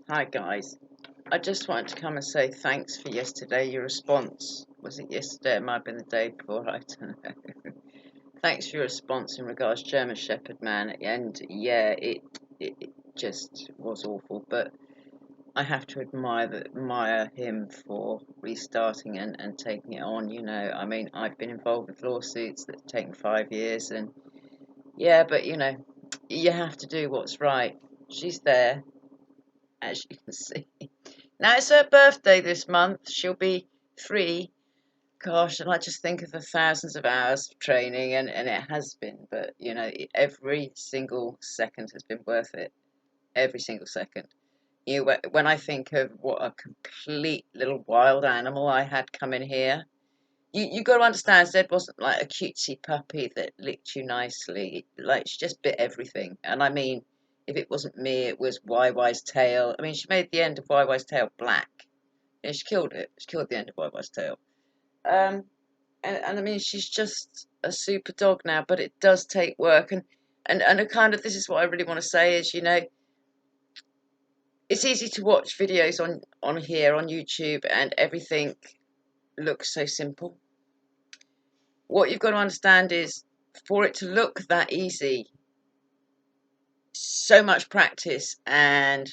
Hi guys. I just wanted to come and say thanks for yesterday. Your response, was it yesterday? It might have been the day before. I don't know. Thanks for your response in regards to German Shepherd man. And yeah, it just was awful. But I have to admire him for restarting and taking it on. I mean, I've been involved with lawsuits that have taken 5 years, and yeah, but you have to do what's right. She's there, as you can see. Now it's her birthday this month. She'll be 3. Gosh, and I just think of the thousands of hours of training, and it has been, but every single second has been worth it. Every single second. When I think of what a complete little wild animal I had come in here, you got to understand, Zed wasn't like a cutesy puppy that licked you nicely. Like, she just bit everything. And I mean, if it wasn't me, it was YY's tail. I mean, she made the end of YY's tail black. Yeah, she killed it. She killed the end of YY's tail. Um, and I mean, she's just a super dog now, but it does take work. And a kind of, this is what I really want to say is, it's easy to watch videos on here on YouTube, and everything looks so simple. What you've got to understand is, for it to look that easy, so much practice and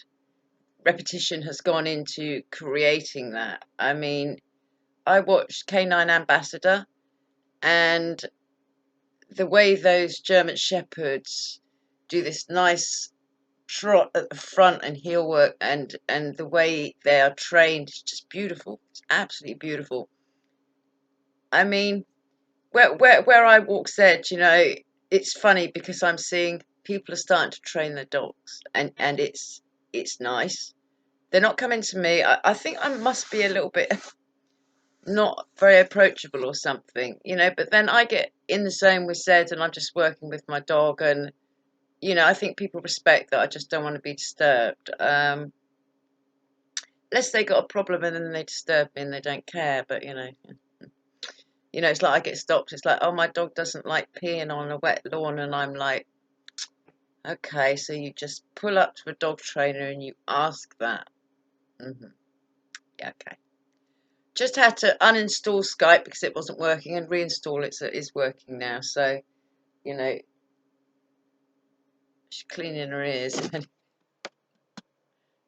repetition has gone into creating that. I mean, I watched Canine Ambassador, and the way those German Shepherds do this nice trot at the front and heel work, and the way they are trained is just beautiful. It's absolutely beautiful. I mean, where I walk Zed, it's funny because I'm seeing people are starting to train their dogs, and it's nice. They're not coming to me. I think I must be a little bit not very approachable or something, but then I get in the zone with Zed, and I'm just working with my dog, and I think people respect that I just don't want to be disturbed. Unless they got a problem and then they disturb me and they don't care, but it's like I get stopped. It's like, oh, my dog doesn't like peeing on a wet lawn, and I'm like, okay, so you just pull up to a dog trainer and you ask that. Yeah, okay. Just had to uninstall Skype because it wasn't working and reinstall it, so it is working now. So, you know, she's cleaning her ears.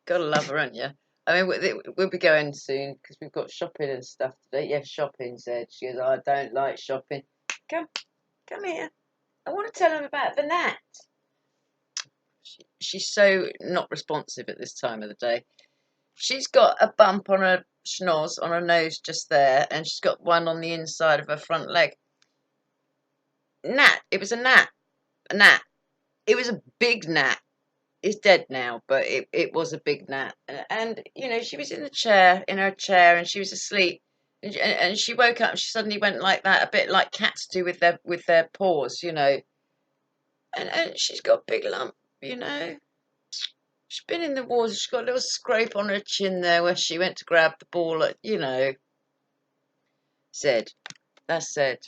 Gotta love her, ain't you? I mean, we'll be going soon because we've got shopping and stuff today. Yeah, shopping, said. She goes, I don't like shopping. Come, come here. I want to tell him about the gnat. She's so not responsive at this time of the day. She's got a bump on her schnoz, on her nose just there, and she's got one on the inside of her front leg. Gnat. It was a gnat. A gnat. It was a big gnat. It's dead now, but it was a big gnat. And she was in her chair, and she was asleep. And she woke up, and she suddenly went like that, a bit like cats do with their paws, And she's got a big lump, She's been in the water. She's got a little scrape on her chin there where she went to grab the ball said. That's said.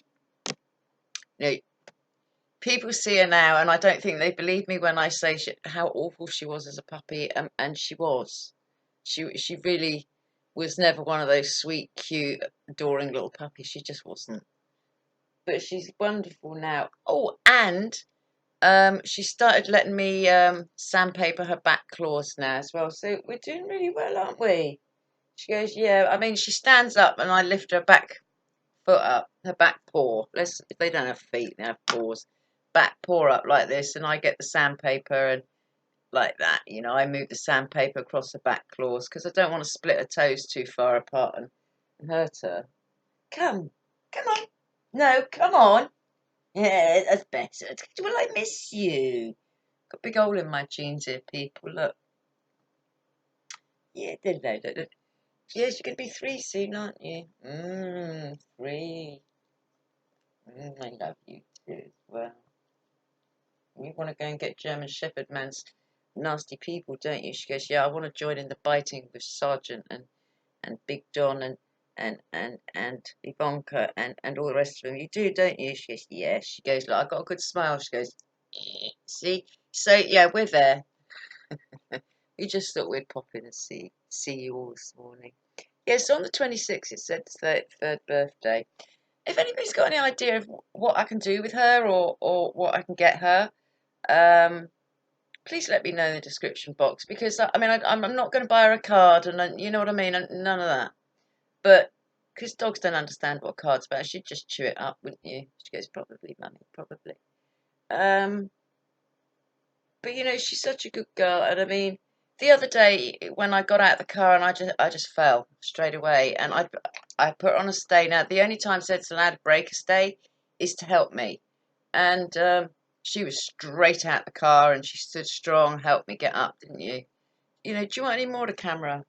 People see her now, and I don't think they believe me when I say how awful she was as a puppy, and she was. She really was never one of those sweet, cute, adoring little puppies. She just wasn't. But she's wonderful now. Oh, and she started letting me sandpaper her back claws now as well. So we're doing really well, aren't we? She goes, yeah. I mean, she stands up, and I lift her back foot up, her back paw. They don't have feet, they have paws. Back paw up like this, and I get the sandpaper and like that. I move the sandpaper across her back claws because I don't want to split her toes too far apart and hurt her. Come on. No, come on. Yeah, that's better. Will I miss you? Got a big hole in my jeans here, people. Look. Yeah, yes, you're going to be 3 soon, aren't you? 3. I love you too as well. You want to go and get German Shepherd man's nasty people, don't you? She goes, yeah, I want to join in the biting with Sergeant and Big John and Ivanka and all the rest of them. You do, don't you? She goes, yeah. She goes, look, I've got a good smile. She goes, see? So, yeah, we're there. We just thought we'd pop in and see you all this morning. Yes, on the 26th it said third birthday. If anybody's got any idea of what I can do with her or what I can get her, please let me know in the description box, because I mean I'm not going to buy her a card, and you know what I mean, and none of that. But because dogs don't understand what a card's about, she'd just chew it up, wouldn't you? She goes, probably, mummy, probably. But you know, she's such a good girl, and I mean, the other day when I got out of the car and I just fell straight away, and I put her on a stay. Now the only time Zed's allowed to break a stay is to help me, and she was straight out the car and she stood strong, helped me get up, didn't you? You know, do you want any more to camera?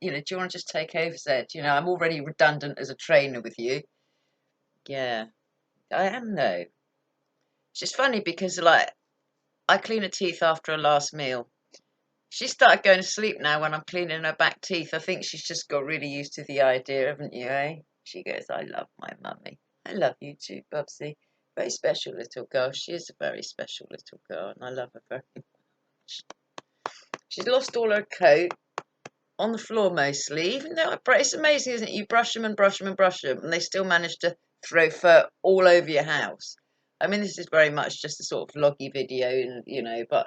You know, do you want to just take over, Zed? You know, I'm already redundant as a trainer with you. Yeah, I am though. It's just funny because like I clean her teeth after her last meal. She started going to sleep now when I'm cleaning her back teeth. I think she's just got really used to the idea, haven't you, eh? She goes, I love my mummy. I love you too, Bubsy. Very special little girl. She is a very special little girl, and I love her very much. She's lost all her coat on the floor mostly, even though it's amazing, isn't it? You brush them and brush them and brush them, and they still manage to throw fur all over your house. I mean, this is very much just a sort of vloggy video, and you know, but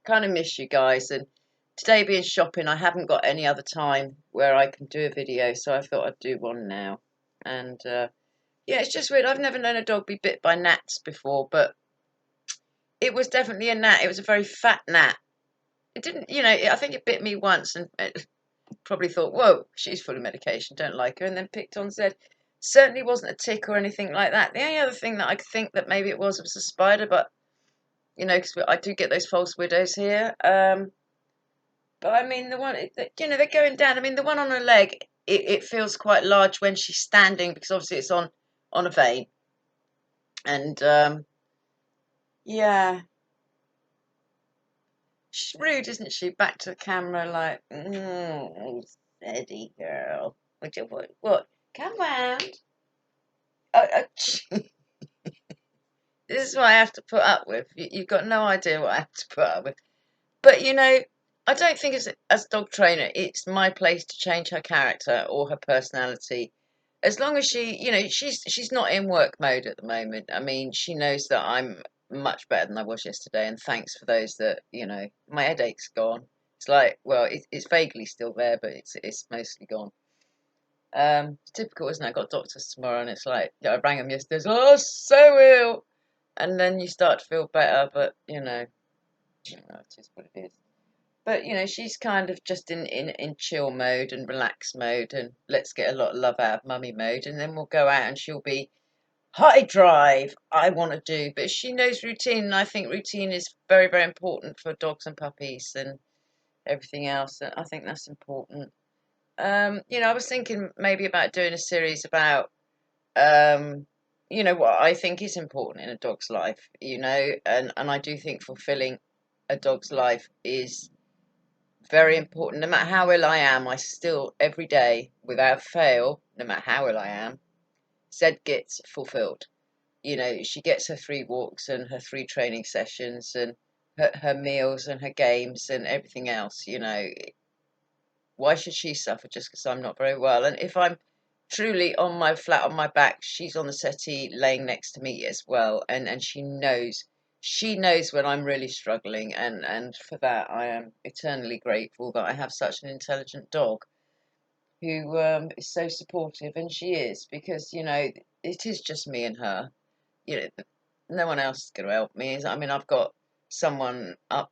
kind of miss you guys. And today being shopping, I haven't got any other time where I can do a video, so I thought I'd do one now. And yeah, it's just weird. I've never known a dog be bit by gnats before, but it was definitely a gnat. It was a very fat gnat. It didn't, you know, I think it bit me once, and it probably thought, whoa, she's full of medication, don't like her, and then picked on Zed. Certainly wasn't a tick or anything like that. The only other thing that I could think that maybe it was a spider, but you know, because I do get those false widows here. But I mean, the one, you know, they're going down. I mean, the one on her leg, it feels quite large when she's standing, because obviously it's on a vein. And yeah, she's rude, isn't she? Back to the camera, like, steady girl. What? Come round. This is what I have to put up with. You've got no idea what I have to put up with. But you know, I don't think as a dog trainer, it's my place to change her character or her personality. As long as she, you know, she's not in work mode at the moment. I mean, she knows that I'm much better than I was yesterday, and thanks for those that, you know, my headache's gone. It's like, well, it's vaguely still there, but it's mostly gone. Typical, isn't it? I got doctors tomorrow, and it's like, yeah, I rang them yesterday. Oh, so ill, and then you start to feel better, but you know, it is what it is. But you know, she's kind of just in chill mode and relax mode, and let's get a lot of love out of mummy mode, and then we'll go out and she'll be high drive. I want to do, but she knows routine, and I think routine is very, very important for dogs and puppies and everything else. And I think that's important. You know, I was thinking maybe about doing a series about um, you know, what I think is important in a dog's life. You know, and I do think fulfilling a dog's life is very important. No matter how ill I am, I still, every day, without fail, no matter how ill I am, Zed gets fulfilled. You know, she gets her 3 walks and her 3 training sessions and her meals and her games and everything else. You know, why should she suffer just because I'm not very well? And if I'm truly on my flat on my back, she's on the settee laying next to me as well, and she knows when I'm really struggling, and for that I am eternally grateful that I have such an intelligent dog who is so supportive, and she is, because you know it is just me and her. You know, no one else is going to help me. I mean, I've got someone up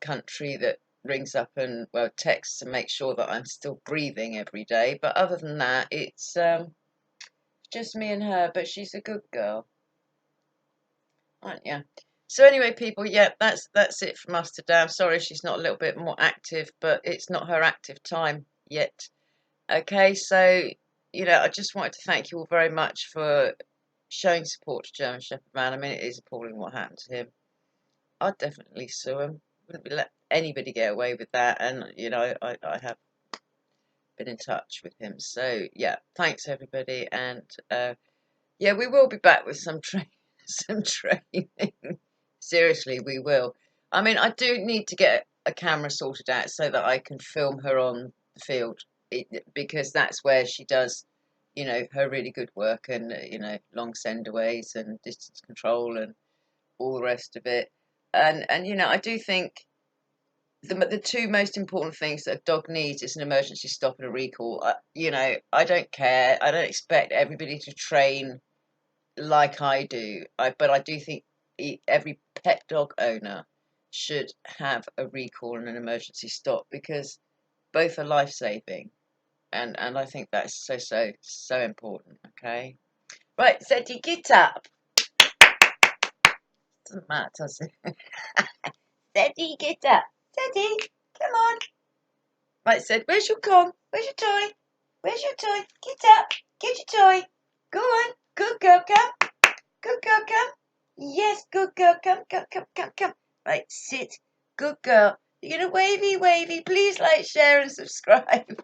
country that rings up and well texts to make sure that I'm still breathing every day. But other than that, it's just me and her. But she's a good girl, aren't you? So anyway, people, yeah, that's it from us today. I'm sorry she's not a little bit more active, but it's not her active time yet. Okay, so you know, I just wanted to thank you all very much for showing support to German Shepherd Man. I mean, it is appalling what happened to him. I'd definitely sue him. Wouldn't let anybody get away with that. And you know, I have been in touch with him. So yeah, thanks everybody, and yeah, we will be back with some some training. Seriously, we will. I mean, I do need to get a camera sorted out so that I can film her on the field, because that's where she does, her really good work, and long sendaways and distance control and all the rest of it. And I do think the two most important things that a dog needs is an emergency stop and a recall. I don't care. I don't expect everybody to train like I do. But I do think every pet dog owner should have a recall and an emergency stop, because both are life saving, and I think that's so important. Okay, right, Zeddy, get up. Doesn't matter, does it? Zeddy, get up. Zeddy, come on. Right, said, where's your Kong? Where's your toy? Where's your toy? Get up. Get your toy. Go on. Good girl, come. Good girl, come. Yes, good girl, come, come, come, come, come. Right, sit. Good girl. You're gonna wavy, wavy. Please like, share, and subscribe.